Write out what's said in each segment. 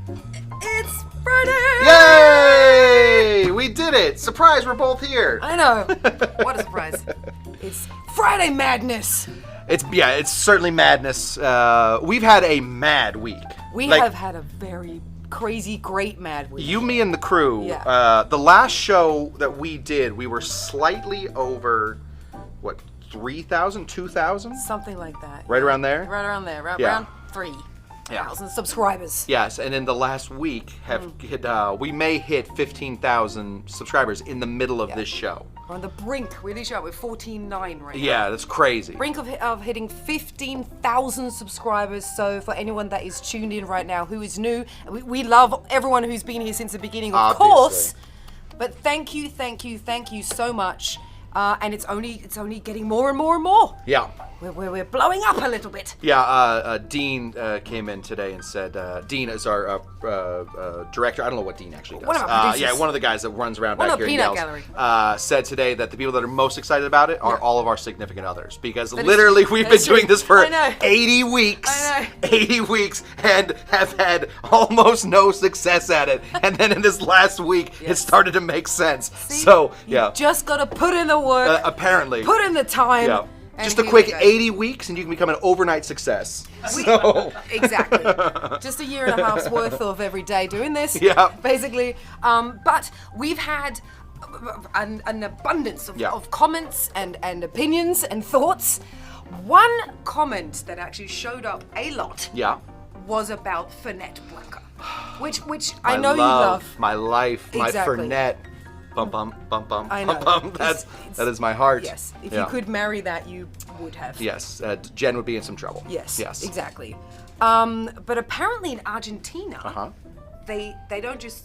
It's Friday! Yay! We did it! Surprise, we're both here. I know. What a surprise. It's Friday madness. It's certainly madness. We've had a mad week. We have had a very crazy, great mad week. You, me, and the crew. Yeah. The last show that we did, we were slightly over, 3,000, 2,000? Something like that. Right around there? Right around there. Yeah. Around 3,000 subscribers. Yes, and in the last week, we may hit 15,000 subscribers in the middle of this show. We're on the brink. We're literally with 14.9 right now. Yeah, that's crazy. Brink of hitting 15,000 subscribers. So for anyone that is tuned in right now who is new, we love everyone who's been here since the beginning, of course. But thank you so much. And it's only getting more and more and more. Yeah. We're blowing up a little bit. Yeah, Dean came in today and said, Dean is our director. I don't know what Dean actually does. One of our producers. Yeah, one of the guys that runs around One back of here in Peanut Yells, Gallery. said today that the people that are most excited about it are all of our significant others. Because That literally is we've been doing this for I know. 80 weeks. I know. 80 weeks and have had almost no success at it. And then in this last week, it started to make sense. See, so, yeah. You just got to put in the work. Apparently. Put in the time. Yeah. And Just a here quick we go. 80 weeks and you can become an overnight success. Exactly. Just a year and a half's worth of every day doing this. Yeah. Basically. But we've had an abundance of comments and opinions and thoughts. One comment that actually showed up a lot was about Fernet Blanca, which I know you love. My life, Exactly. my Fernet. Bum, bum, bum, bum, I know. bum, bum. That is my heart. Yes. If you could marry that, you would have. Yes. Jen would be in some trouble. Yes. Yes. Exactly. But apparently in Argentina, they don't just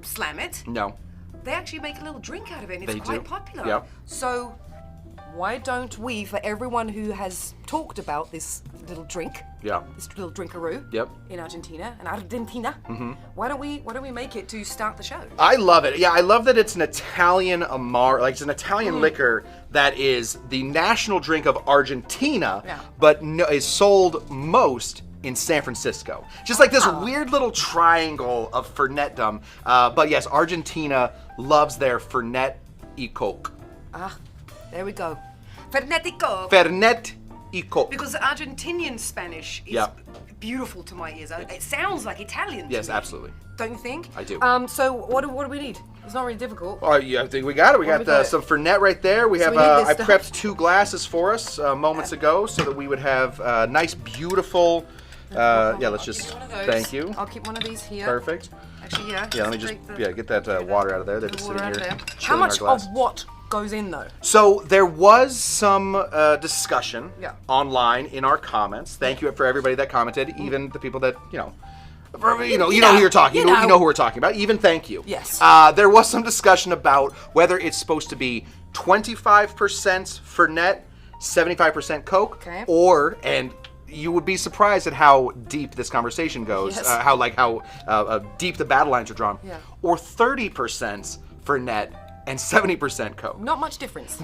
slam it. No. They actually make a little drink out of it, and it's They quite do. popular. Yep. So why don't we, for everyone who has talked about this little drink, this little drinkaroo in Argentina, why don't we make it to start the show? I love it. Yeah, I love that it's an Italian Amaro, like it's an Italian liquor that is the national drink of Argentina, but is sold most in San Francisco. Just like this weird little triangle of Fernetdom. But yes, Argentina loves their Fernet y Coke. There we go. Fernetico. Fernet y Coke. Because Argentinian Spanish is beautiful to my ears. It sounds like Italian to Yes, me. absolutely. Don't you think? I do. So what do we need? It's not really difficult. Oh, yeah, I think we got it. We got some Fernet right there. We have. we need I this prepped 2 glasses for us moments ago, so that we would have nice, beautiful. Let's just. Thank you. I'll keep one of these here. Perfect. Actually, yeah. Yeah, let me just get that water out of there. They're just sitting here. How chilling much our glass. of what goes in though? So there was some discussion online in our comments. Thank you for everybody that commented, even the people that you know who you're talking. You know who we're talking about. Even thank you. Yes. There was some discussion about whether it's supposed to be 25% Fernet, 75% Coke, and you would be surprised at how deep this conversation goes. Yes. How deep the battle lines are drawn. Yeah. Or 30% Fernet and 70% Coke. Not much difference.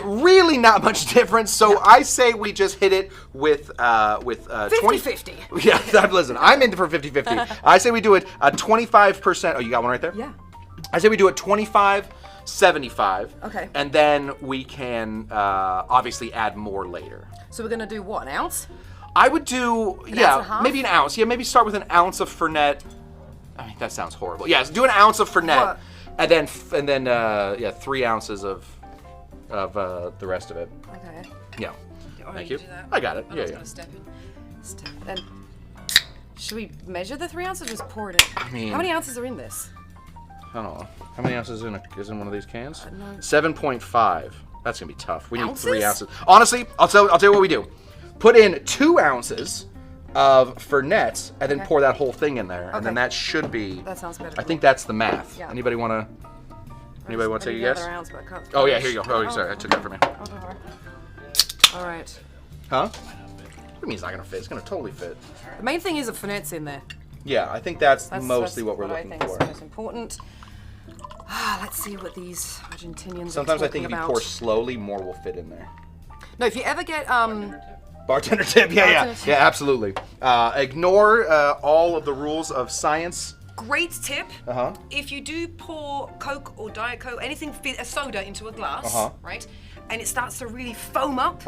Really not much difference. So I say we just hit it with 50-50. Yeah, listen, I'm in for 50-50. I say we do it 25%. Oh, you got one right there? Yeah. I say we do it 25-75. Okay. And then we can obviously add more later. So we're gonna do what, an ounce? I would do ounce and a half? maybe an ounce. Yeah, maybe start with an ounce of Fernet. I mean, that sounds horrible. Yeah, so do an ounce of Fernet. What? And then 3 ounces of the rest of it. Okay. Yeah. Oh, Thank you you. do that? I got it. I'm Yeah, just yeah. gonna step in. And should we measure the 3 ounces or just pour it in? I mean, how many ounces are in this? I don't know. How many ounces is in one of these cans? No. 7.5. That's gonna be tough. We need Ounces? 3 ounces. Honestly, I'll tell you what we do. Put in 2 ounces of Fernet and then pour that whole thing in there, and then that should be. That sounds better. I think that's the math. Yeah. Anybody wanna take a guess? Ounce, but I can't. Oh yeah, here you go. Oh, sorry, I took that from you. All right. Huh? What do you mean it's not gonna fit? It's gonna totally fit. The main thing is that Fernet's in there. Yeah, I think that's mostly what we're I looking think for. is the most important. Let's see what these Argentinians Sometimes are I think if talking you about. pour slowly, more will fit in there. No, if you ever get Bartender tip, yeah, Bartender tip. absolutely. Ignore all of the rules of science. Great tip. If you do pour Coke or Diet Coke, anything, a soda into a glass, right, and it starts to really foam up,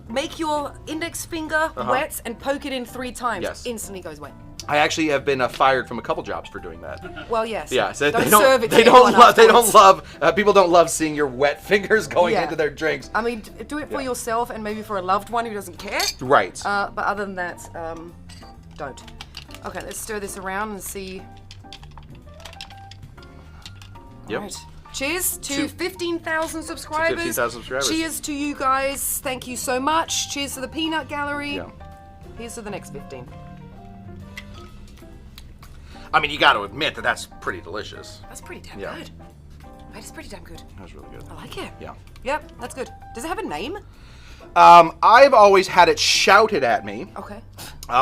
make your index finger wet and poke it in 3 times. Yes. Instantly goes away. I actually have been fired from a couple jobs for doing that. Well, yes. Yeah, so don't serve it to people don't love seeing your wet fingers going into their drinks. I mean, do it for yourself and maybe for a loved one who doesn't care. Right. But other than that, don't. Okay, let's stir this around and see. Yep. All right. Cheers to 15,000 subscribers. 15,000 subscribers. Cheers to you guys. Thank you so much. Cheers to the Peanut Gallery. Yeah. Here's to the next 15. I mean, you got to admit that that's pretty delicious. That's pretty damn good. That is pretty damn good. That was really good. I like it. Yeah. Yep, that's good. Does it have a name? I've always had it shouted at me. Okay.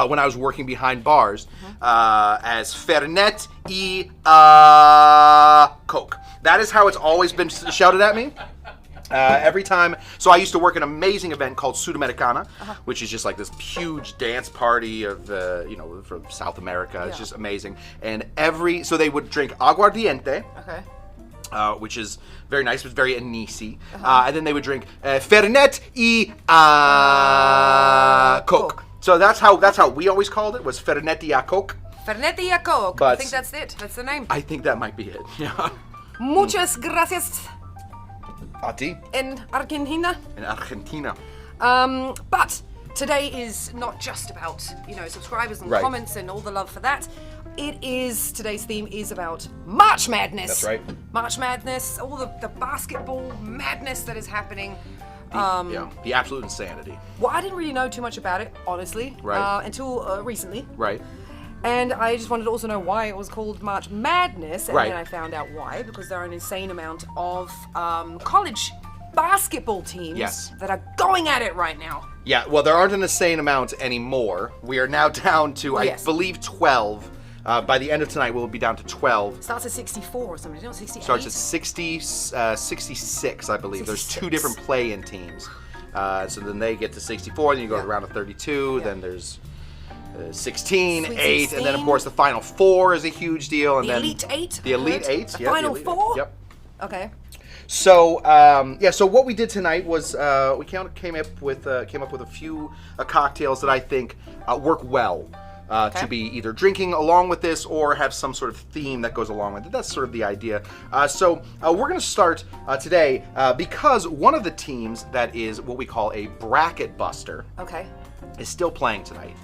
When I was working behind bars as Fernet y Coke. That is how it's always been shouted at me. Every time. So I used to work an amazing event called Sudamericana, which is just like this huge dance party of, from South America. It's just amazing. And so they would drink aguardiente. Okay. Which is very nice, but very anisey. And then they would drink Fernet y Coke. So that's how we always called it, was Fernet y Coke. Fernet y Coke. I think that's it. That's the name. I think that might be it. Yeah. Muchas gracias. A ti. In Argentina. In Argentina. But today is not just about, subscribers and comments and all the love for that. Today's theme is about March Madness. That's right. March Madness, all the basketball madness that is happening. The absolute insanity. Well, I didn't really know too much about it, honestly. Right. Until recently. Right. And I just wanted to also know why it was called March Madness, and Right. then I found out why, because there are an insane amount of college basketball teams that are going at it right now. Yeah, well, there aren't an insane amount anymore. We are now down to, I believe, 12. By the end of tonight, we'll be down to 12. Starts at 64 or something, don't 68? Starts at 66, I believe. 66. There's 2 different play-in teams. So then they get to 64, then you go to round of 32, then there's 16, Sweet 8, 16. and then, of course, the Final 4 is a huge deal. And the then Elite 8? The Elite 8, the Final 4? Yep. Okay. So so what we did tonight was we came up with a few cocktails that I think work well to be either drinking along with this or have some sort of theme that goes along with it. That's sort of the idea. So we're going to start today because one of the teams that is what we call a bracket buster is still playing tonight.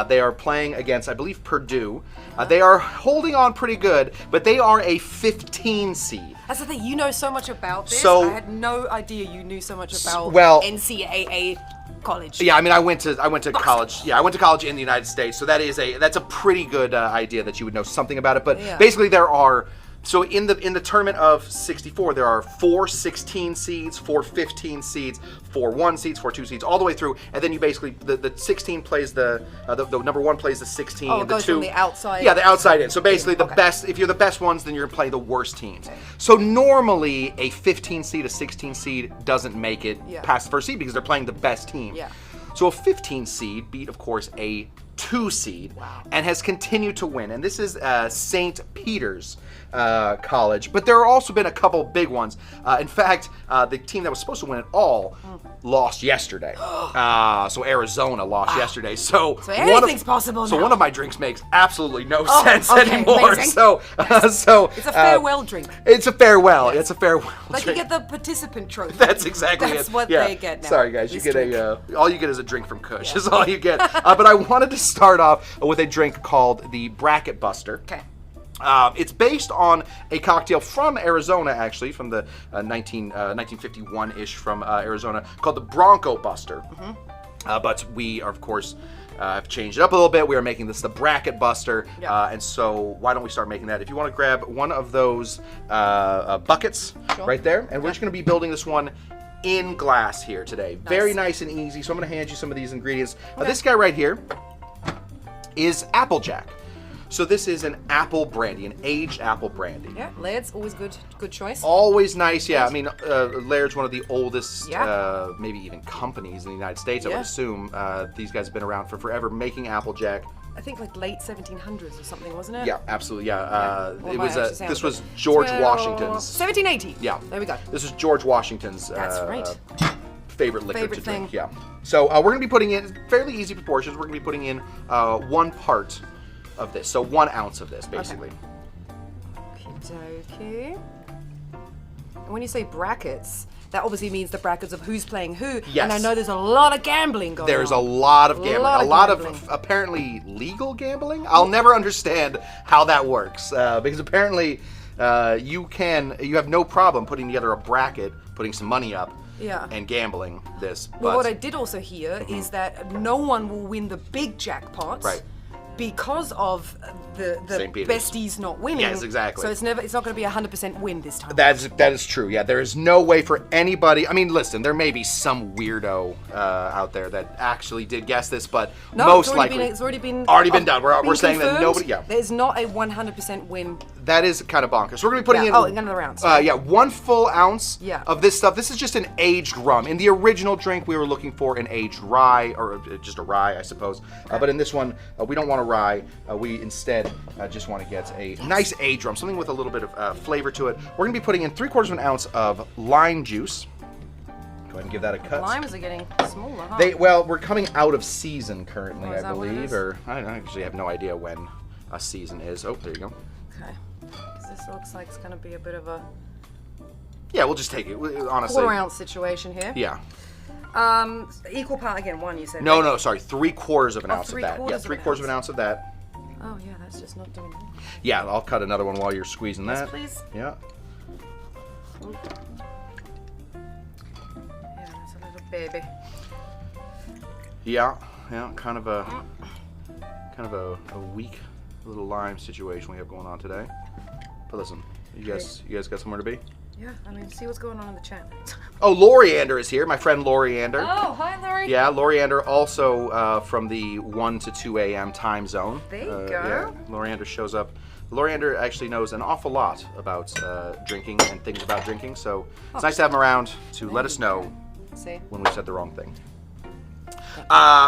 They are playing against, I believe, Purdue. They are holding on pretty good, but they are a 15 seed. That's the thing. You know so much about this. So, I had no idea you knew so much about NCAA college. Yeah, I mean, I went to college. Yeah, I went to college in the United States, so that's a pretty good idea that you would know something about it. But basically, there are. So in the tournament of 64, there are 4 16 seeds, 4 15 seeds, 4 1 seeds, 4 2 seeds, all the way through, and then you basically the 16 plays the number 1 plays the 16. Oh, it goes from the outside. Yeah, the outside in. So basically, the best. If you're the best ones, then you're playing the worst teams. Okay. So normally, a 15 seed, a 16 seed doesn't make it past the first seed because they're playing the best team. Yeah. So a 15 seed beat, of course, a 2 seed and has continued to win. And this is St. Peter's College. But there have also been a couple big ones. In fact, the team that was supposed to win it all lost yesterday. So Arizona lost yesterday. So anything's possible now. So one of my drinks makes absolutely no sense anymore. Amazing. So it's a farewell drink. It's a farewell. It's a farewell like drink. you get the participant trophy. That's exactly That's it. what they get now. Sorry, guys. You get all you get is a drink from Kush. Is all you get. But I wanted to start off with a drink called the Bracket Buster. Okay. It's based on a cocktail from Arizona, actually, from the 1951-ish from Arizona, called the Bronco Buster. But we, of course, have changed it up a little bit. We are making this the Bracket Buster, and so why don't we start making that? If you want to grab one of those buckets right there, and we're just going to be building this one in glass here today. Nice. Very nice and easy. So I'm going to hand you some of these ingredients. This guy right here is Applejack. So this is an apple brandy, an aged apple brandy. Yeah, Laird's always good choice. Always nice, yeah. I mean, Laird's one of the oldest, Yeah. maybe even companies in the United States, I would Yeah. assume. These guys have been around for forever making Applejack. I think like late 1700s or something, wasn't it? Yeah, absolutely, yeah. Well, It was that actually this sounds was good. George Well, Washington's. 1780. Yeah. There we go. This is George Washington's That's right. favorite liquor Favorite to drink. thing. Yeah. So we're going to be putting in fairly easy proportions. We're going to be putting in 1 part of this. So 1 ounce of this, basically. Okey-dokey. And when you say brackets, that obviously means the brackets of who's playing who. Yes. And I know there's a lot of gambling going There's on. a lot of gambling. lot A of lot gambling. of apparently legal gambling. I'll never understand how that works because apparently you have no problem putting together a bracket, putting some money up, Yeah. and gambling this. Well, but what I did also hear is that no one will win the big jackpots. Right. Because of the St. Peter's. besties not winning. Yes, exactly. So it's not going to be a 100% win this time. that is true. Yeah, there is no way for anybody. I mean, listen, there may be some weirdo out there that actually did guess this, but No, most likely it's already been done. We're saying that confirmed. nobody. Yeah, There's not a 100% win. that is kind of bonkers. So we're gonna be putting in. Oh, another ounce. Yeah, 1 full ounce Yeah. of this stuff. This is just an aged rum. In the original drink, we were looking for an aged rye, or just a rye, I suppose. But in this one, we don't want a rye. We instead just want to get a nice aged rum, something with a little bit of flavor to it. We're gonna be putting in 3/4 of an ounce of lime juice. Go ahead and give that a cut. Limes are getting smaller, huh? We're coming out of season currently, is I that what it believe, is? or I actually have no idea when a season is. Oh, there you go. Okay. 'Cause this looks like it's going to be a bit of a Yeah, we'll just take it. Honestly. 1/4 ounce situation here. Yeah. Equal part again. 1 you said. No, right? no, sorry. 3/4 of an ounce of that. 3/4 Yeah, of an 3/4 of an ounce of that. Oh yeah, that's just not doing it. Yeah, I'll cut another one while you're squeezing that. Yes, please. Yeah. Yeah, that's a little baby. Yeah, kind of a weak little lime situation we have going on today. But listen, you guys got somewhere to be? Yeah, I mean, see what's going on in the chat. Oh, Loriander is here, my friend Loriander. Oh, hi, Larry. Yeah, Loriander also from the 1 to 2 a.m. time zone. There you go. Yeah, Loriander shows up. Loriander actually knows an awful lot about drinking and things about drinking, so it's nice to have him around to let us know See. when we said the wrong thing.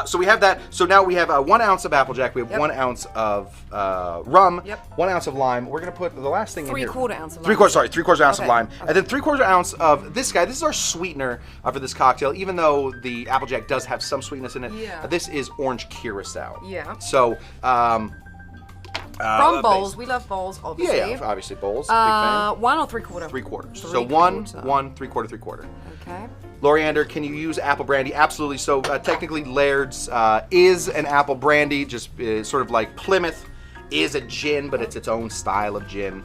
So we have that. So now we have 1 ounce of Applejack. We have Yep. 1 ounce of rum. Yep. 1 ounce of lime. We're gonna put the last thing in here. 3/4 ounce of lime. 3/4 ounce of Okay, lime, okay. and then 3/4 ounce of this guy. This is our sweetener for this cocktail. Even though the Applejack does have some sweetness in it, Yeah. this is Orange Curacao. Yeah. So. From bowls, we love bowls, obviously. Yeah, obviously bowls. Big fan. 1 or 3/4? 3/4. So 3/4. 1, 3/4, 3/4. Okay. Loriander, can you use apple brandy? Absolutely. So technically, Laird's is an apple brandy, just sort of like Plymouth is a gin, but it's its own style of gin.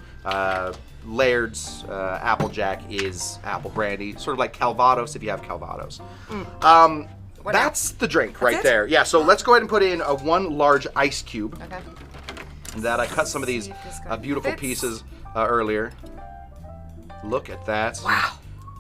Laird's Applejack is apple brandy, sort of like Calvados if you have Calvados. That's the drink right it? there. Yeah. So let's go ahead and put in 1 large ice cube. Okay. That I cut some of these See if this guy beautiful fits. pieces earlier. Look at that. Wow.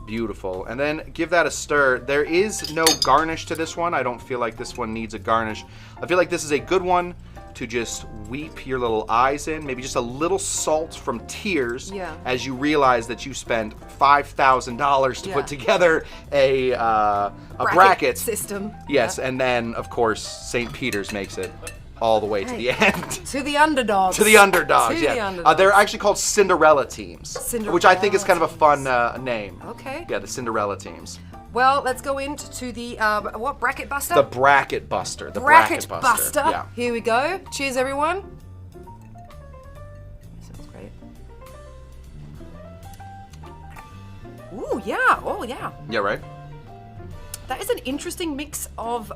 Beautiful. And then give that a stir. There is no garnish to this one. I don't feel like this one needs a garnish. I feel like this is a good one to just weep your little eyes in. Maybe just a little salt from tears Yeah. as you realize that you spent $5,000 to Yeah. put together a bracket system. Yes, and then of course St. Peter's makes it all the way to the end. To the underdogs. To the underdogs, To yeah. the underdogs. They're actually called Cinderella teams, which I think is kind of a fun name. Okay. Yeah, the Cinderella teams. Well, let's go into the, what, bracket buster? The bracket buster. The bracket buster. Yeah. Here we go. Cheers, everyone. Sounds great. Ooh, yeah. Oh, yeah. Yeah, right? That is an interesting mix of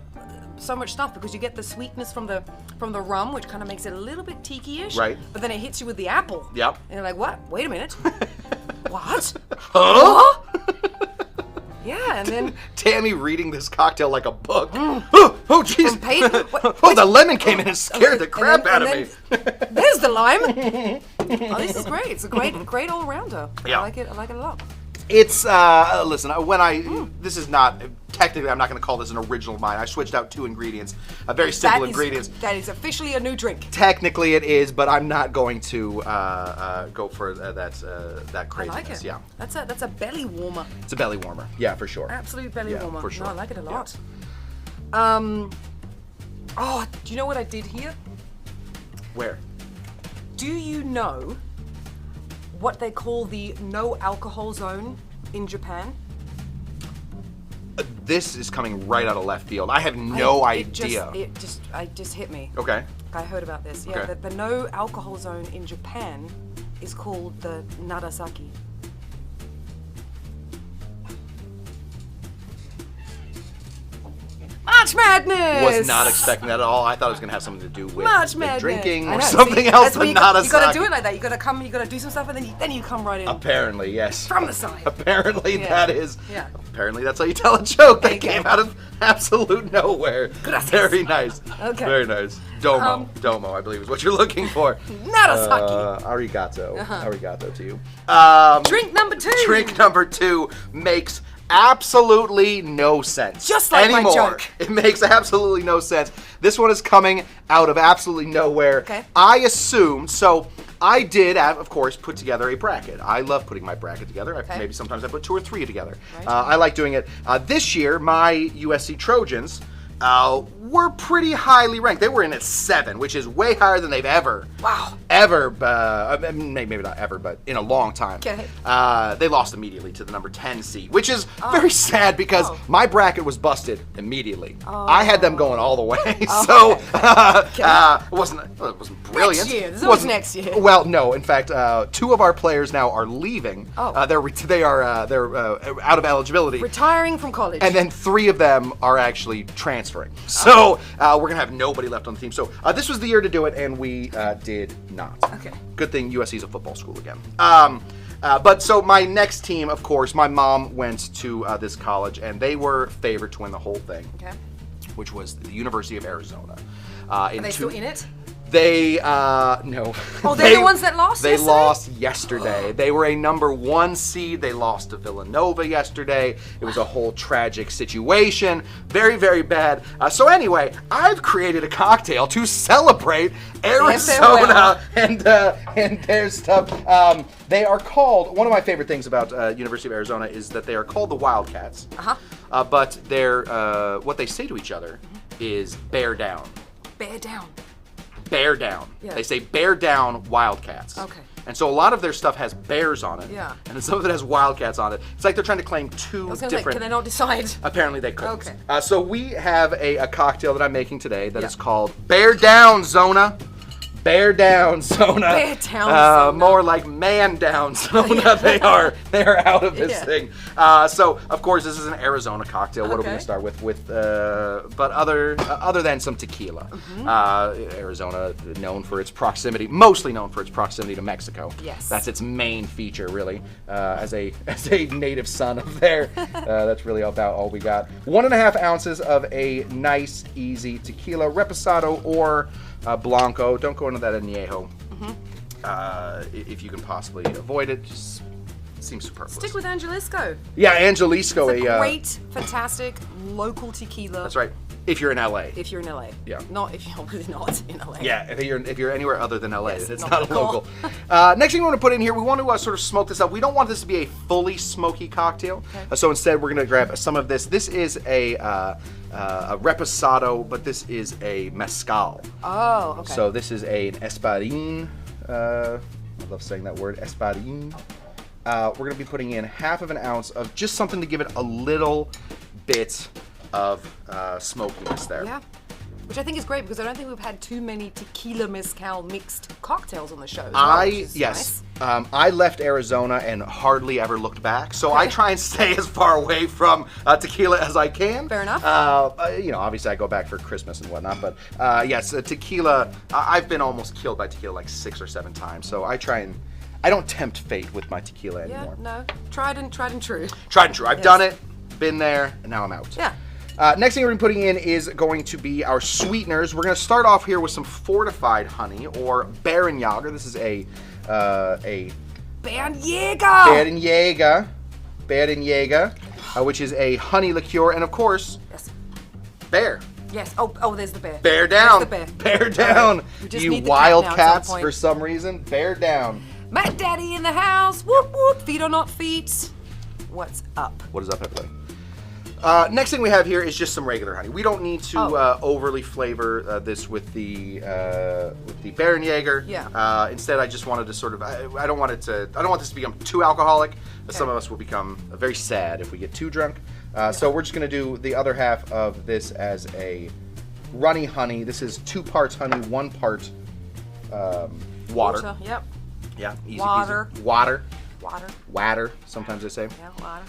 so much stuff because you get the sweetness from the rum, which kind of makes it a little bit tiki-ish. Right. But then it hits you with the apple. Yep. And you're like, what? Wait a minute. What? Huh? Yeah, and then Tammy reading this cocktail like a book. Oh, jeez. From Peyton? Oh, the lemon came in and scared the crap out of me. There's the lime. Oh, this is great. It's a great all-rounder. Yeah. I like it a lot. It's listen, this is not technically, I'm not going to call this an original of mine. I switched out 2 ingredients, very simple ingredients. That is officially a new drink. Technically, it is, but I'm not going to go for that craziness. I like it. Yeah, that's a belly warmer. It's a belly warmer. Yeah, for sure. Absolute belly warmer. For sure. No, I like it a lot. Yeah. Oh, do you know what I did here? Where? Do you know what they call the no alcohol zone in Japan? This is coming right out of left field. I have no idea. It just hit me. Okay. I heard about this. Yeah, Okay. the no alcohol zone in Japan is called the Narasaki. March Madness! Was not expecting that at all. I thought it was going to have something to do with March Madness. drinking I or know, something see, else, that's but what not a You gotta sake. do it like that. You gotta do some stuff, and then you come right in. Apparently, yes. From the side. Apparently, Yeah. that is. Yeah. Apparently, that's how you tell a joke There that you came go. out of absolute nowhere. Gracias. Very nice. Okay. Very nice. Domo, I believe is what you're looking for. Narasaki. Arigato. Arigato to you. Drink number 2. Drink number 2 makes absolutely no sense. Just like my anymore. joke. It makes absolutely no sense. This one is coming out of absolutely nowhere. Okay. I assumed, so I did, of course, put together a bracket. I love putting my bracket together. Okay. Maybe sometimes I put 2 or 3 together. Right. I like doing it. This year, my USC Trojans were pretty highly ranked. They were in at 7, which is way higher than they've ever. Wow. Ever, maybe not ever, but in a long time. Okay. They lost immediately to the number 10 seed, which is very sad because my bracket was busted immediately. I had them going all the way, so it wasn't brilliant. Next year. This It was wasn't- next year. Well, no. In fact, 2 of our players now are leaving. Oh. They're out of eligibility. Retiring from college. And then 3 of them are actually transferring. So we're going to have nobody left on the team. So this was the year to do it, and we did not. Okay. Good thing USC's a football school again. But so my next team, of course, my mom went to this college, and they were favored to win the whole thing, Okay. which was the University of Arizona. Are they still in it? They, no. Oh, they're the ones that lost They yesterday? lost yesterday. They were a number 1 seed. They lost to Villanova yesterday. It was a whole tragic situation. Very, very bad. So anyway, I've created a cocktail to celebrate Arizona and their stuff. They are called, one of my favorite things about University of Arizona is that they are called the Wildcats. But they're, what they say to each other is bear down. Bear down. Bear down. Yeah. They say bear down Wildcats. Okay. And so a lot of their stuff has bears on it. Yeah. And then some of it has Wildcats on it. It's like they're trying to claim 2 I was gonna say, different. can they not decide? Apparently they couldn't. Okay. So we have a cocktail that I'm making today that Yeah. is called Bear Down Zona. Bear down, Zona. Bear down, Zona. More like man down, Zona. They are out of this thing. So of course this is an Arizona cocktail. What are we Okay. gonna start with? But other than some tequila, Arizona known for its proximity, mostly known for its proximity to Mexico. Yes. That's its main feature, really. As a native son of there, that's really about all we got. 1.5 ounces of a nice, easy tequila, reposado or Blanco. Don't go into that añejo. If you can possibly avoid it, just seems superfluous. Stick with Angelisco. Yeah, Angelisco. It's a great, fantastic local tequila. That's right. If you're in LA. If you're in LA. Yeah. Not if you're really not in LA. Yeah, if you're anywhere other than LA, Yes, it's not not a local. local. Next thing we want to put in here, we want to sort of smoke this up. We don't want this to be a fully smoky cocktail. Okay. So instead, we're going to grab some of this. This is a reposado, but this is a mezcal. Oh, okay. So this is an espadín. I love saying that word, espadín. We're going to be putting in 1/2 ounce of just something to give it a little bit of smokiness there. Yeah. Which I think is great because I don't think we've had too many tequila mezcal mixed cocktails on the show. As well, which is Yes. nice. I left Arizona and hardly ever looked back, so I try and stay as far away from tequila as I can. Fair enough. Obviously I go back for Christmas and whatnot, but yes, tequila. I've been almost killed by tequila like 6 or 7 times, so I don't tempt fate with my tequila Yeah, anymore. no. Tried and true. Tried and true. I've done it, been there, and now I'm out. Yeah. Next thing we're putting in is going to be our sweeteners. We're going to start off here with some fortified honey or Barenjager. This is a Barenjager! Barenjager. Barenjager, which is a honey liqueur, and of course, Yes. bear. Yes. Oh, there's the bear. Bear down. There's the Bear down. Right. We just You need the wild cat now at some cats point. for some reason. Bear down. Matt Daddy in the house. Whoop whoop. Feet or not feet. What's up? What is up, everybody? Next thing we have here is just some regular honey. We don't need to overly flavor this with the Barenjager. Yeah. Instead, I just wanted to sort of. I don't want this to become too alcoholic. Some of us will become very sad if we get too drunk. So we're just gonna do the other half of this as a runny honey. This is 2 parts honey, 1 part water. Yep. Yeah. Easy Water. peasy. Water. Water. Sometimes they say. Yeah, water.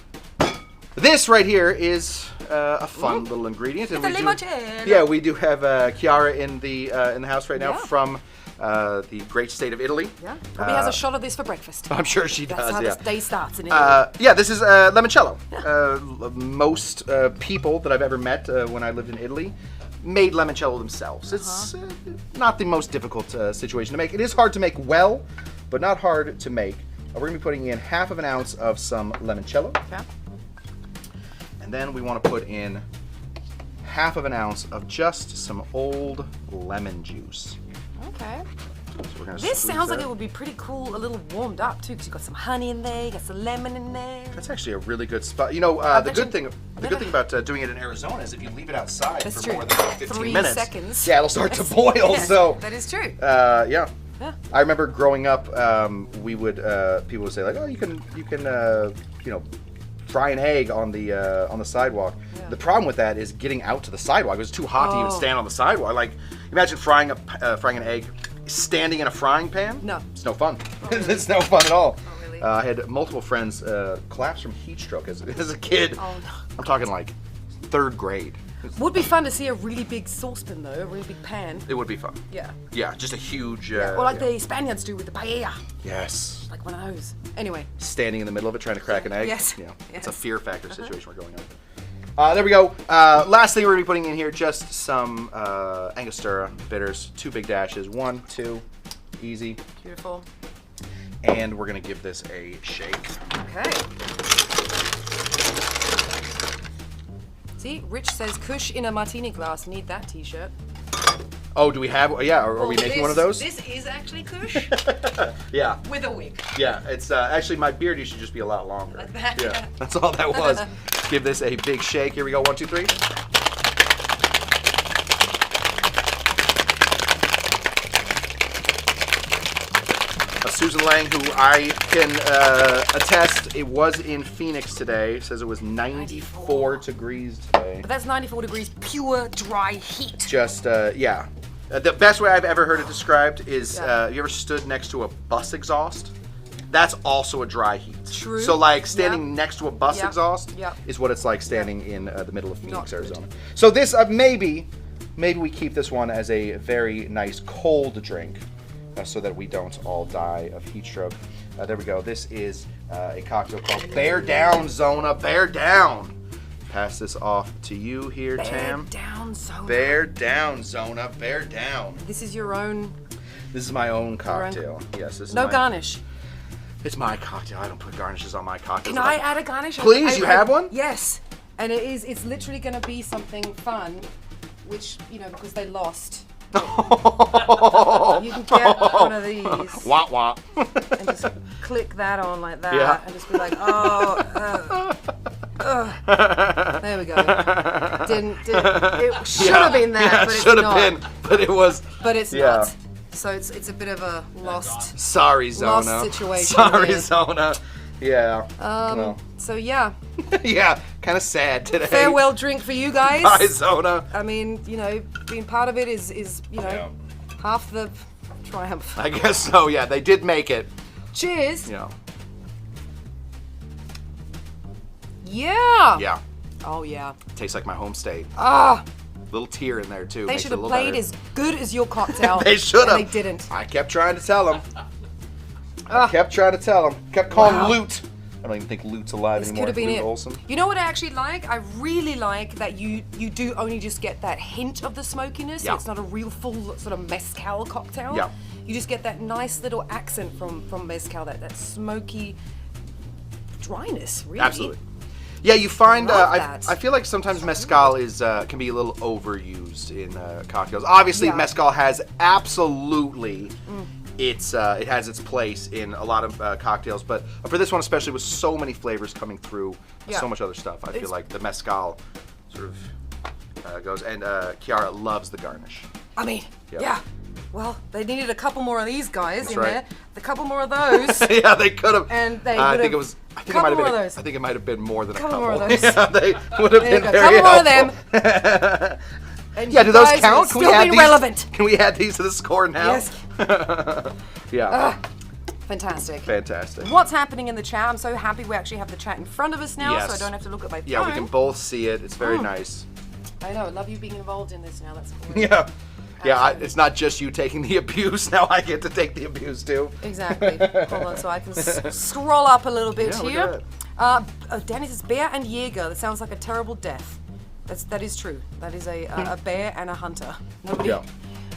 This right here is a fun little ingredient. It's a limoncello. Yeah, we do have Chiara in the house right now from the great state of Italy. Yeah, probably has a shot of this for breakfast. I'm sure she does. That's how yeah. this day starts in Italy. Yeah, this is limoncello. Most people that I've ever met when I lived in Italy made limoncello themselves. It's not the most difficult situation to make. It is hard to make well, but not hard to make. We're going to be putting in 1/2 ounce of some limoncello. Okay. And then we want to put in 1/2 ounce of just some old lemon juice. Okay. So we're gonna This squeeze sounds that. like it would be pretty cool, a little warmed up too, because you've got some honey in there, you got some lemon in there. That's actually a really good spot. You know, the good thing about doing it in Arizona is if you leave it outside That's for true. more than 15 3 minutes, seconds. yeah, it'll start to boil. Yes, So that is true. yeah. Yeah. I remember growing up, we would people would say like, oh, you can fry an egg on the sidewalk. Yeah. The problem with that is getting out to the sidewalk. It was too hot to even stand on the sidewalk. Like, imagine frying an egg standing in a frying pan. No. It's no fun. Oh, really? It's no fun at all. Oh, really? I had multiple friends collapse from heat stroke as a kid. Oh, no. I'm talking like 3rd grade. Would be fun to see a really big saucepan though, a really big pan. It would be fun. Yeah. Yeah, just a huge. Or like the Spaniards do with the paella. Yes. Like one of those. Anyway. Standing in the middle of it trying to crack an egg. Yes. Yeah. It's Yes. a fear factor situation we're going on. There we go. Last thing we're going to be putting in here, just some Angostura bitters. 2 big dashes. 1, 2. Easy. Beautiful. And we're going to give this a shake. Okay. See, Rich says Kush in a martini glass. Need that t-shirt. Oh, do we have? Yeah, are we making one of those? This is actually Kush. Yeah. With a wig. Yeah, it's actually my beard used to just be a lot longer. Like that, Yeah, yeah. that's all that was. Give this a big shake. Here we go. 1, 2, 3. Susan Lang, who I can attest, it was in Phoenix today. Says it was 94 degrees today. But that's 94 degrees pure dry heat. Just yeah. The best way I've ever heard it described is have you ever stood next to a bus exhaust? That's also a dry heat. True. So like standing next to a bus exhaust Yep. is what it's like standing in the middle of Phoenix, Not good. Arizona. So this maybe we keep this one as a very nice cold drink so that we don't all die of heat stroke. There we go. This is a cocktail called Bear Down, Zona. Bear Down. Pass this off to you here, Tam. Bear down, Zona. Bear Down, Zona. Bear Down. This is your own. This is my own cocktail. Yes, this is No my, garnish. It's my cocktail. I don't put garnishes on my cocktails. Can I add a garnish? Please, you have one? Yes. And it's literally going to be something fun, which, because they lost. You can get one of these. Wah wah. And just click that on like that. Yeah. And just be like, there we go. It should have been that, but it's should not. have been, but it was. But it's Yeah. not. So it's a bit of a lost. Sorry, Zona. Lost situation Sorry, here. Zona. Yeah. Well, So yeah, yeah, kind of sad today. farewell drink for you guys. Bye, Zona. I mean, being part of it is Yeah. half the triumph. I guess so. Yeah, they did make it. Cheers. Yeah. Yeah. Yeah. Oh yeah. Tastes like my home state. Ah, Little tear in there too. they Makes should it a have little played better. as good as your cocktail. They should have. And they didn't. I kept trying to tell them. Kept trying to tell them. Kept calling Wow. Loot. I don't even think Loot's alive This anymore. could have been Loot it. Olson. You know what I actually like? I really like that you do only just get that hint of the smokiness. Yeah. It's not a real full sort of mezcal cocktail. Yeah. You just get that nice little accent from mezcal, that smoky, dryness, really. Absolutely. Yeah, you find I I feel like sometimes mezcal is can be a little overused in cocktails. Obviously, mezcal has absolutely it has its place in a lot of cocktails, but for this one especially, with so many flavors coming through, so much other stuff, I feel like the mezcal sort of goes. And Kiara loves the garnish. I mean, yeah. Well, they needed a couple more of these guys in there. A couple more of those. Yeah, they could have. And they I think it was. I think it might have been. those. I think it might have been more than a couple. More of those. Yeah, they would have been very helpful. Couple more of them. And yeah, do those count? Can we add these? Relevant. Can we add these to the score now? Yes. Yeah. Fantastic. Fantastic. What's happening in the chat? I'm so happy we actually have the chat in front of us now, so I don't have to look at my phone. Yeah, we can both see it. It's very nice. I know. I love you being involved in this now. That's cool. Yeah. Yeah, it's not just you taking the abuse. Now I get to take the abuse too. Exactly. Hold on, so I can scroll up a little bit here. Danny says bear and Jaeger. That sounds like a terrible death. That is true. That is a bear and a hunter.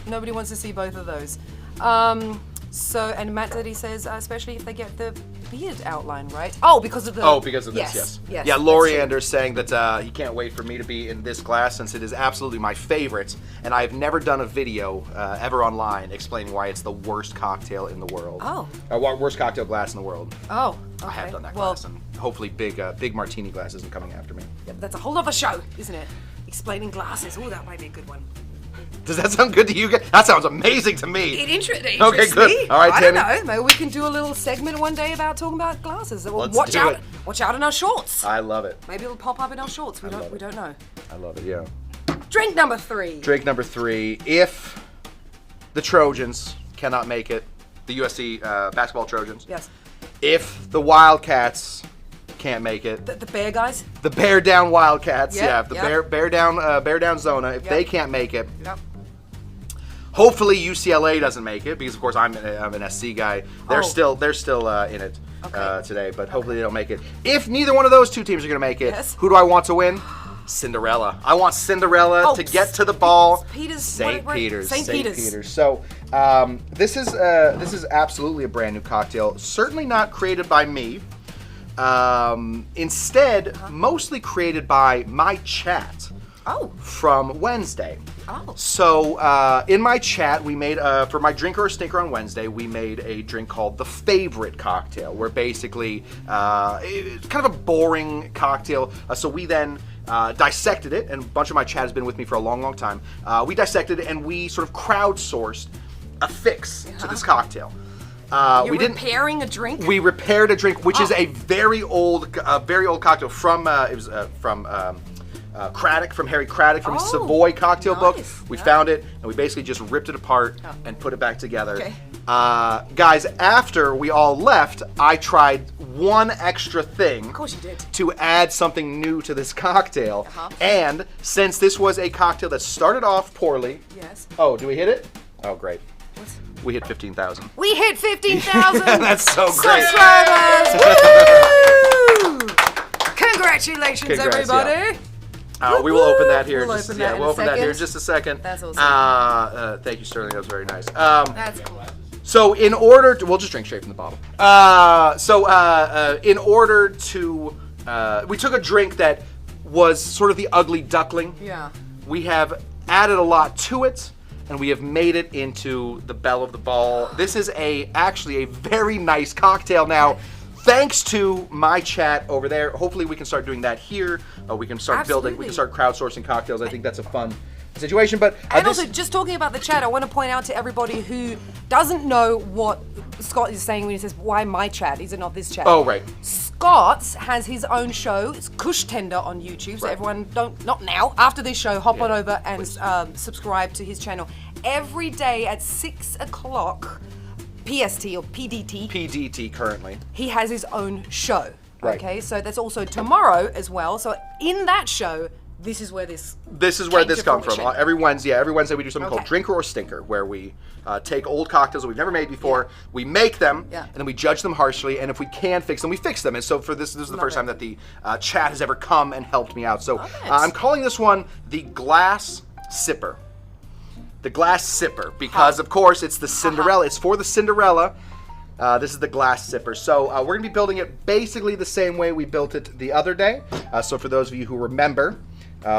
Nobody wants to see both of those. And Matt Daddy says, especially if they get the beard outline right. Oh, because of the. Oh, because of this, yes. Yeah, Loriander's saying that he can't wait for me to be in this glass since it is absolutely my favorite, and I've never done a video ever online explaining why it's the worst cocktail in the world. Oh. Worst cocktail glass in the world. Oh, okay. I have done that glass, and hopefully big martini glass isn't coming after me. Yeah, that's a whole other show, isn't it? Explaining glasses. Oh, that might be a good one. Does that sound good to you guys? That sounds amazing to me. It interests okay, good. me. All right, I Tammy. don't know. Maybe we can do a little segment one day about talking about glasses. Let's watch do out! it. Watch out in our shorts. I love it. Maybe it'll pop up in our shorts. We don't know. I love it. Yeah. Drink number 3. Drink number 3. If the Trojans cannot make it, the USC basketball Trojans. Yes. If the Wildcats can't make it. The Bear guys? The Bear Down Wildcats, Yep, the Bear Down Zona. If they can't make it, Yep. hopefully UCLA doesn't make it because of course I'm an SC guy. They're still in it today, but hopefully they don't make it. If neither one of those two teams are going to make it, who do I want to win? Cinderella. I want Cinderella to get to the ball. St. Peter's. So this is absolutely a brand new cocktail. Certainly not created by me. Instead, mostly created by my chat. From Wednesday. So in my chat, we made for my Drinker or Stinker on Wednesday, we made a drink called the Favorite Cocktail, where basically it's kind of a boring cocktail. So we then dissected it, and a bunch of my chat has been with me for a long, long time. We dissected it, and we sort of crowdsourced a fix to this cocktail. You're repairing a drink? We repaired a drink, which is a very old cocktail from Craddock, from Harry Craddock, from his Savoy cocktail book. We found it, and we basically just ripped it apart and put it back together. Okay. Guys, after we all left, I tried one extra thing. Of course you did. To add something new to this cocktail. And since this was a cocktail that started off poorly. Yes. Oh, do we hit it? Oh, great. We hit 15,000. We hit 15,000! That's so great. Subscribers! Woo! Congratulations, everybody! We will open that here. We'll open that here in just a second. That's awesome. Thank you, Sterling. That was very nice. That's cool. So in order to, we'll just drink straight from the bottle. In order to, we took a drink that was sort of the ugly duckling. Yeah. We have added a lot to it, and we have made it into the belle of the ball. This is actually a very nice cocktail now. Thanks to my chat over there. Hopefully we can start doing that here. We can start building, we can start crowdsourcing cocktails. I think that's a fun situation. But and also, just talking about the chat, I want to point out to everybody who doesn't know what Scott is saying when he says, why my chat? Is it not this chat? Oh, right. Scott has his own show. It's Kush Tender on YouTube. So everyone, not now, after this show, hop on over and subscribe to his channel. Every day at 6 o'clock PST or PDT. PDT currently. He has his own show. Right. Okay, so that's also tomorrow as well. So in that show, this is where this comes from. Every Wednesday we do something called Drinker or Stinker, where we take old cocktails that we've never made before, we make them, and then we judge them harshly, and if we can fix them, we fix them. And so for this is the first time that the chat has ever come and helped me out. So I'm calling this one the Glass Sipper. The Glass Sipper, because of course it's the Cinderella. It's for the Cinderella. This is the glass sipper. So we're going to be building it basically the same way we built it the other day. So for those of you who remember,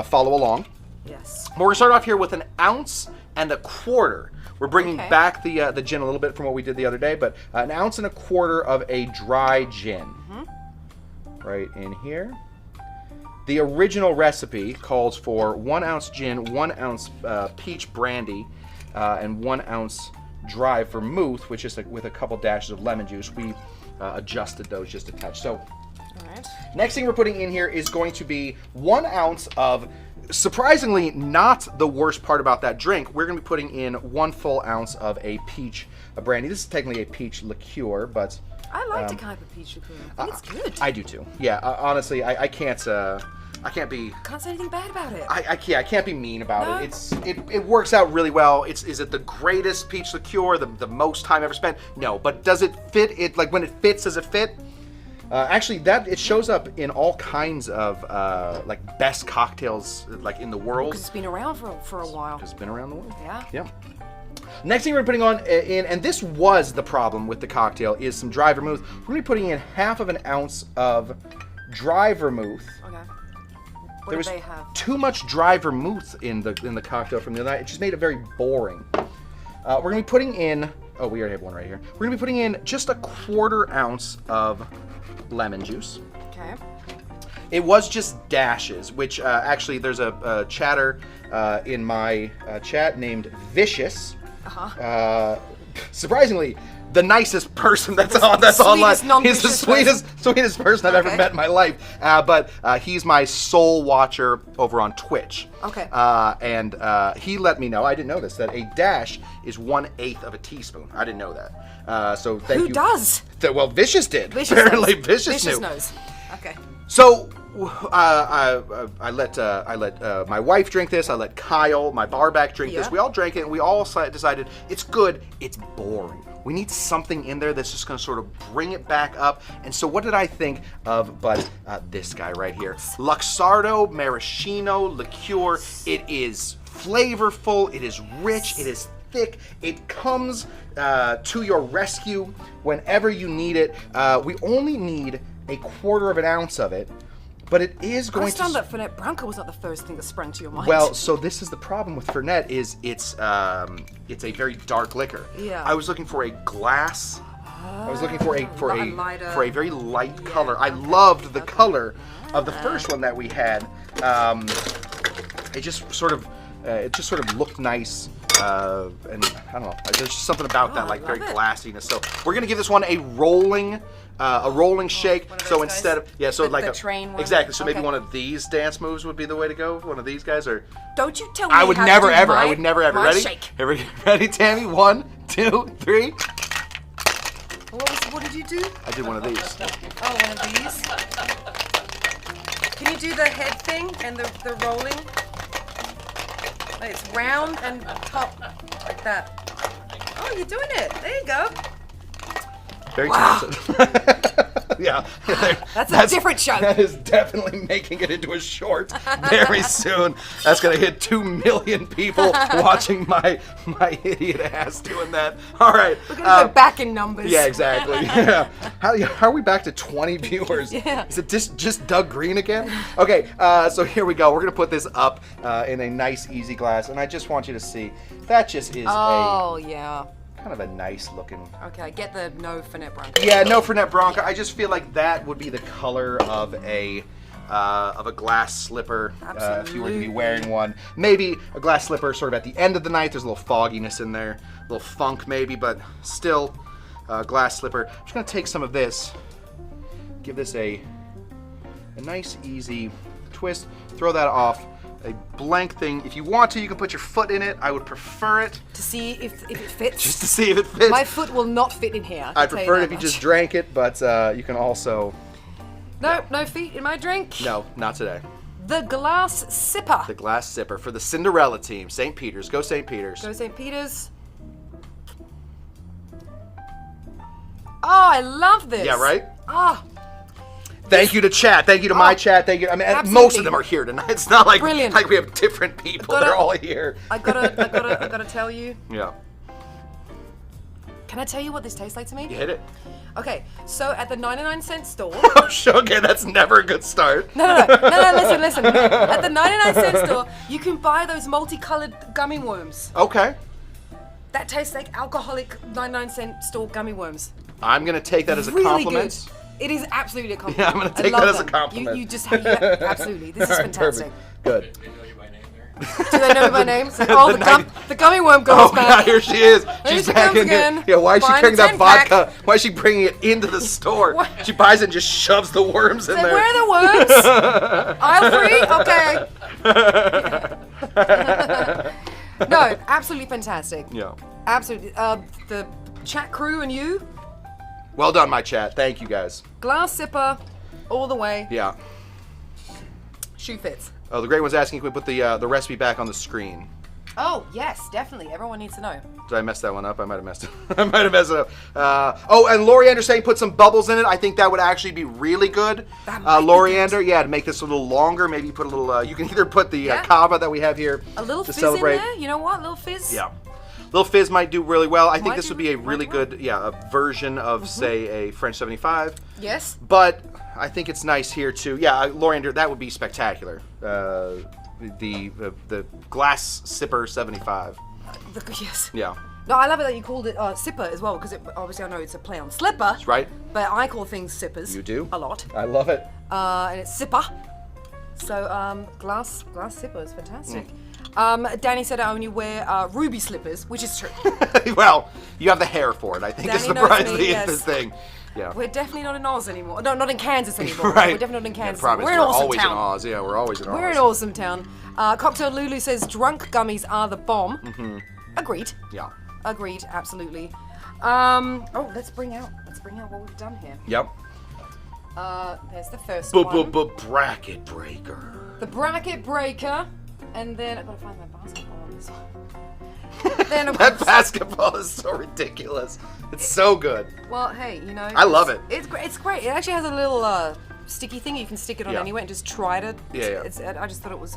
follow along. Yes. We're going to start off here with 1 ounce and 1/4. We're bringing back the gin a little bit from what we did the other day, but 1 ounce and 1/4 of a dry gin. Right in here. The original recipe calls for 1 ounce gin, 1 ounce peach brandy, and 1 ounce dry vermouth, which is with a couple dashes of lemon juice. We adjusted those just a touch. So, next thing we're putting in here is going to be 1 ounce of, surprisingly not the worst part about that drink, we're going to be putting in 1 full ounce of a peach brandy. This is technically a peach liqueur, but I like the kind of peach liqueur. I think it's good. I do too. Yeah, honestly, I can't be. Can't say anything bad about it. I can't be mean about it. It works out really well. Is it the greatest peach liqueur? The most time ever spent? No, but does it fit? It like when it fits, does it fit? Actually, it shows up in all kinds of like best cocktails like in the world. Because it's been around for a while. Because it's been around the world. Yeah. Yeah. Next thing we're putting on in, and this was the problem with the cocktail, is some dry vermouth. We're going to be putting in 1/2 of an ounce of dry vermouth. Okay. There was too much dry vermouth in the cocktail from the other night. It just made it very boring. We're going to be putting in, oh, we already have one right here. We're going to be putting in just 1/4 ounce of lemon juice. Okay. It was just dashes, which actually there's a chatter in my chat named Vicious. Surprisingly, the nicest person that's online. He's the sweetest person I've ever met in my life. But he's my soul watcher over on Twitch. Okay. And he let me know, I didn't know this, that a dash is 1/8 of a teaspoon. I didn't know that. So thank you. Who does? Well, Vicious did. Apparently, Vicious knew. knows. Okay. So I let my wife drink this. I let Kyle, my barback, drink this. We all drank it, and we all decided it's good. It's boring. We need something in there that's just going to sort of bring it back up. And so what did I think of but this guy right here? Luxardo Maraschino Liqueur. It is flavorful. It is rich. It is thick. It comes to your rescue whenever you need it. We only need 1/4 of an ounce of it. But it is going to. I understand that Fernet Branca was not the first thing that sprang to your mind. Well, so this is the problem with Fernet is it's a very dark liquor. Yeah. I was looking for a glass. I was looking for a very light color. I loved the color of the first one that we had. It just sort of looked nice. And I don't know. There's just something about that, like very glassiness. So we're gonna give this one a rolling shake. So instead of like the train one. Exactly. So maybe one of these dance moves would be the way to go. One of these guys, or don't you tell me? I would never ever. Ready? Shake. Ready, Tammy? 1, 2, 3. What did you do? I did one of these. Oh, one of these. Can you do the head thing and the rolling? It's round and top like that. Oh, you're doing it. There you go. Very talented. Yeah. That's a different show. That is definitely making it into a short very soon. That's going to hit 2 million people watching my idiot ass doing that. All right. We're going to go back in numbers. Yeah, exactly. Yeah. How are we back to 20 viewers? Yeah. Is it just Doug Green again? Okay, so here we go. We're going to put this up in a nice, easy glass. And I just want you to see, that just is kind of a nice looking. Okay, get the no Fernet Branca. Yeah, no Fernet Branca. I just feel like that would be the color of a glass slipper if you were to be wearing one. Maybe a glass slipper sort of at the end of the night. There's a little fogginess in there, a little funk maybe, but still glass slipper. I'm just gonna take some of this, give this a nice easy twist, throw that off. A blank thing. If you want to, you can put your foot in it. I would prefer it. To see if it fits? Just to see if it fits. My foot will not fit in here. I'd prefer it if you just drank it, but you can also... No feet in my drink? No, not today. The glass sipper. The glass sipper for the Cinderella team. St. Peter's. Go St. Peter's. Go St. Peter's. Oh, I love this. Yeah, right? Ah. Thank you to chat. Thank you to my chat. Thank you. I mean, most of them are here tonight. It's not like we have different people. They're all here. I gotta tell you. Yeah. Can I tell you what this tastes like to me? You hit it. Okay, so at the 99-cent store. Oh, okay, that's never a good start. No, listen. At the 99-cent store, you can buy those multicolored gummy worms. Okay. That tastes like alcoholic 99-cent store gummy worms. I'm going to take that as a really compliment. Good. It is absolutely a compliment. Yeah, I'm going to take that as a compliment. You just have, absolutely. This is fantastic. Perfect. Good. They know you by name there. Do they know me by name? It's like, oh, the gummy worm girl's Oh, back. God, here she is. She's she back comes in here. again. Yeah, why is she Buying carrying the that 10-pack. vodka? Why is she bringing it into the store? What? She buys it and just shoves the worms in Say, there. where are the worms? Aisle 3? Okay. No, absolutely fantastic. Yeah. Absolutely. The chat crew and you, Well done, my chat. Thank you, guys. glass sipper, all the way. Yeah. Shoe fits. Oh, the great one's asking if we put the recipe back on the screen. Oh, yes, definitely. Everyone needs to know. Did I mess that one up? I might have messed it. I might have messed it up. Oh, and Loriander saying put some bubbles in it. I think that would actually be really good. That might be Loriander, yeah, to make this a little longer. Maybe put a little. You can either put the cava that we have here A little to fizz celebrate. in there. You know what? A little fizz. Yeah. Little fizz might do really well. I think Might this do would be a might really do well. good, a version of say a French 75. Yes. But I think it's nice here too. Yeah, Loriander, that would be spectacular. The glass sipper 75. Yes. Yeah. No, I love it that you called it sipper as well, because obviously I know it's a play on slipper. Right. But I call things sippers. You do? A lot. I love it. And it's sipper. So glass sipper is fantastic. Danny said I only wear ruby slippers, which is true. Well, you have the hair for it. I think is Danny knows the me, yes. the thing. Yeah. We're definitely not in Oz anymore. No, not in Kansas anymore. Right. We're definitely not in Kansas. The problem We're is in awesome always town. in Oz. Yeah, we're always in Oz. We're in awesome town. Cocktail Lulu says drunk gummies are the bomb. Mm-hmm. Agreed. Yeah. Agreed. Absolutely. Let's bring out what we've done here. Yep. There's the first one. Bracket breaker. The bracket breaker, and then I gotta find my basketball on this one. Then of That course, basketball is so ridiculous. It's so good. well, hey, you know, I love it. It's great. It's great. It actually has a little sticky thing you can stick it on Yeah. anywhere and just try to. Yeah. I just thought it was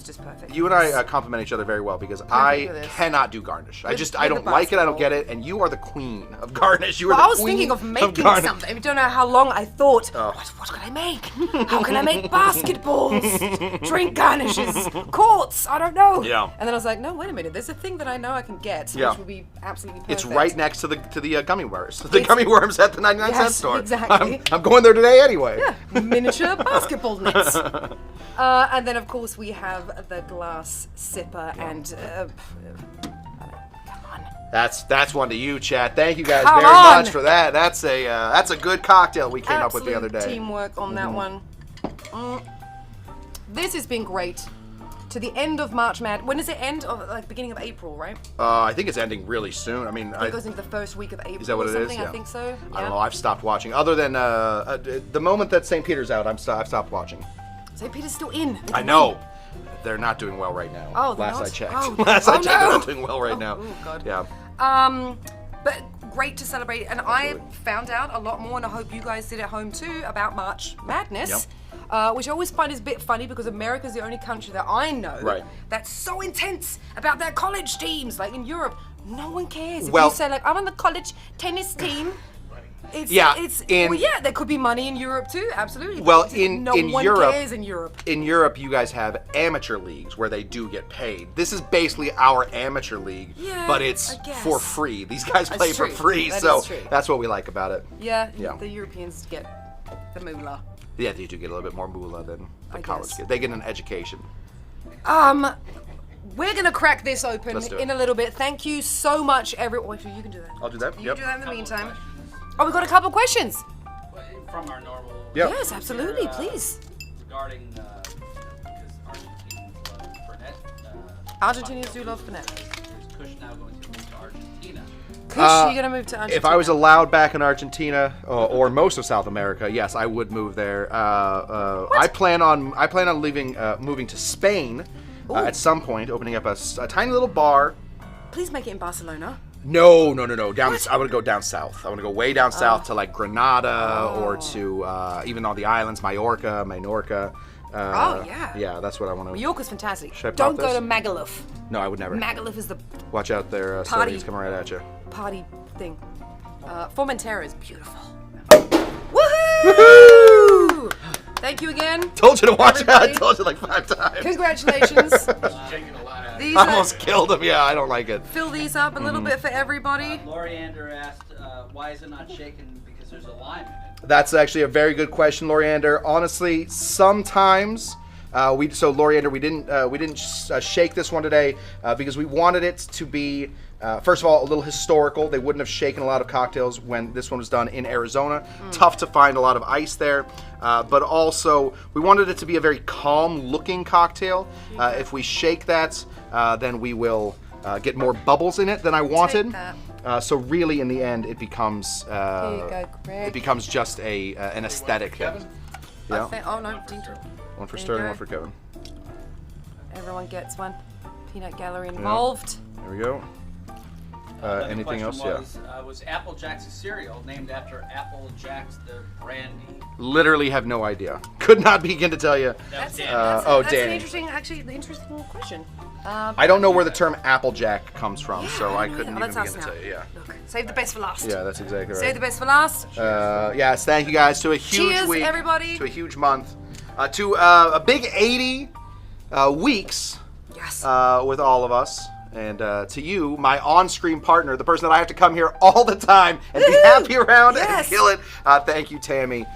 just perfect. You and I complement each other very well because I for this. cannot do garnish. I With don't the like it. I don't basketball. get it. And you are the queen of garnish. You are Well, the I was queen thinking of making garnish. something. I don't know how long I thought. Oh. What can I make? How can I make basketballs, drink garnishes, courts? I don't know. Yeah. And then I was like, no, wait a minute. There's a thing that I know I can get, Yeah. which would be absolutely perfect. It's right next to the gummy worms. The gummy worms at the 99-cent Yes, store. exactly. I'm going there today anyway. Yeah, miniature basketball nets. And then, of course, we have the glass sipper and. Come on. That's one to you, chat. Thank you guys Come very on. much for that. That's a good cocktail we came up with the other Absolute day. teamwork on that one. This has been great. To the end of March Mad. When does it end? Beginning of April, right? I think it's ending really soon. I mean, It goes into the first week of April. is that what or it is? something, Yeah. I think so. I don't know. I've stopped watching. Other than the moment that St. Peter's out, I've stopped watching. St. Peter's still in. I know. They're not doing well right now. Oh, they're Last not? I checked. Oh. Last I Oh, checked, they're no. not doing well right now. Oh, God. Yeah. But great to celebrate. And I found out a lot more, and I hope you guys did at home too, about March Madness. Which I always find is a bit funny because America's the only country that I know Right. that's so intense about their college teams. Like in Europe, no one cares. If Well- you say like, I'm on the college tennis team, Yeah, there could be money in Europe too, absolutely. Well, But in one Europe- cares in Europe. In Europe, you guys have amateur leagues where they do get paid. This is basically our amateur league, Yeah, but it's I guess. for free. These guys That's play for true. free, That so is true. that's what we like about it. Yeah, Yeah. the Europeans get the moolah. Yeah, they do get a little bit more moolah than the I college guess. kids. They get an education. We're gonna crack this open Let's do it. in a little bit. Thank you so much, everyone. You can do that. I'll do that. You Yep. do that in the Couple meantime. questions. Oh, we've got a couple of questions. From our normal. Yep. Yes, absolutely, please. Regarding, because Argentinians love Fernet. Argentinians do love Fernet. Is Kush now going to move to Argentina? Kush, you're gonna move to Argentina. If I was allowed back in Argentina or most of South America, yes, I would move there. I plan on moving to Spain at some point, opening up a tiny little bar. Please make it in Barcelona. No. I want to go down south. I want to go way down south to like Granada or to even on the islands, Mallorca, Menorca. Oh, yeah. Yeah, that's what I want to. Mallorca's fantastic. Should I pop Don't go this? to Magaluf. No, I would never. Magaluf is the Watch out there, Party. Sony's coming right at you. party thing. Formentera is beautiful. Woohoo! Woohoo! Thank you again. Told you to watch out. I Everybody. told you like 5 times. Congratulations. Shaking a lot out. These I are, almost killed him. Yeah, I don't like it. fill these up a little bit for everybody. Loriander asked, why is it not shaken? Because there's a lime in it. That's actually a very good question, Loriander. Honestly, sometimes Loriander, we didn't shake this one today because we wanted it to be first of all a little historical. They wouldn't have shaken a lot of cocktails when this one was done in Arizona. Tough to find a lot of ice there, but also we wanted it to be a very calm-looking cocktail. If we shake that, then we will get more bubbles in it than I wanted. So really, in the end, it becomes Here you go, Greg. it becomes just an aesthetic thing. Yeah. Oh no, Dean. One for There you Sterling, go. one for Kevin. Everyone gets one. Peanut gallery involved. There we go. Another Anything else? question was Apple Jacks a cereal named after Apple Jacks the brandy? Literally have no idea. Could not begin to tell you. That was Danny. That's Danny. an interesting question. I don't know where the term Applejack comes from, so I couldn't That's even us begin to now. tell you. Yeah. Look, save the best for last. Yeah, that's exactly Save the right. best for last. Yes, thank you guys to a huge Cheers, week, everybody. to a huge month, to a big 80 weeks Yes. with all of us. And to you, my on-screen partner, the person that I have to come here all the time and be happy around and Yes. kill it. Thank you, Tamee.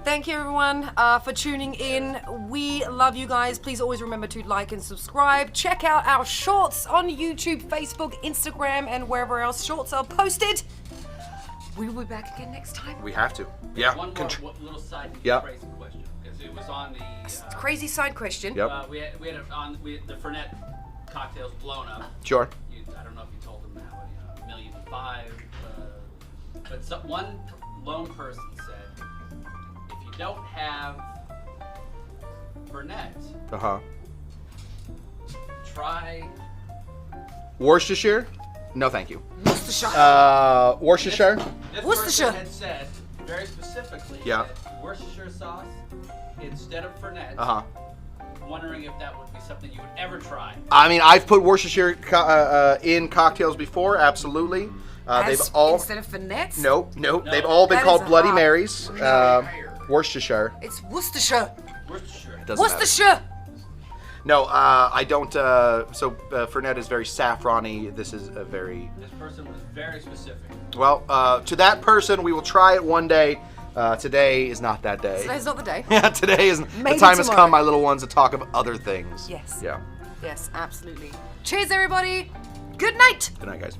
Thank you, everyone, for tuning in. We love you guys. Please always remember to like and subscribe. Check out our shorts on YouTube, Facebook, Instagram, and wherever else shorts are posted. We will be back again next time. We have to. Yeah. One more little side Yep. crazy question, because it was on the Crazy side question. Yep. we had it on the Fernet cocktails blown up. Sure. I don't know if you told them how, $1.5 million. But one lone person said, if you don't have Fernet, try Worcestershire? No, thank you. Worcestershire. Worcestershire? This Worcestershire. person had said very specifically Yeah. that Worcestershire sauce instead of Fernet. Wondering if that would be something you would ever try. I mean, I've put Worcestershire in cocktails before, absolutely. They've all Instead of Fernet? Nope. They've all been That called is Bloody hot. Marys. Worcestershire. It's Worcestershire. Worcestershire. Doesn't matter. Worcestershire. No, I don't. So Fernet is very saffrony. This is a very This person was very specific. well. To that person, we will try it one day. Today is not that day. Today's not the day. Yeah, today is the Maybe time has tomorrow. come, my little ones, to talk of other things. Yes. Yeah. Yes, absolutely. Cheers, everybody. Good night. Good night, guys.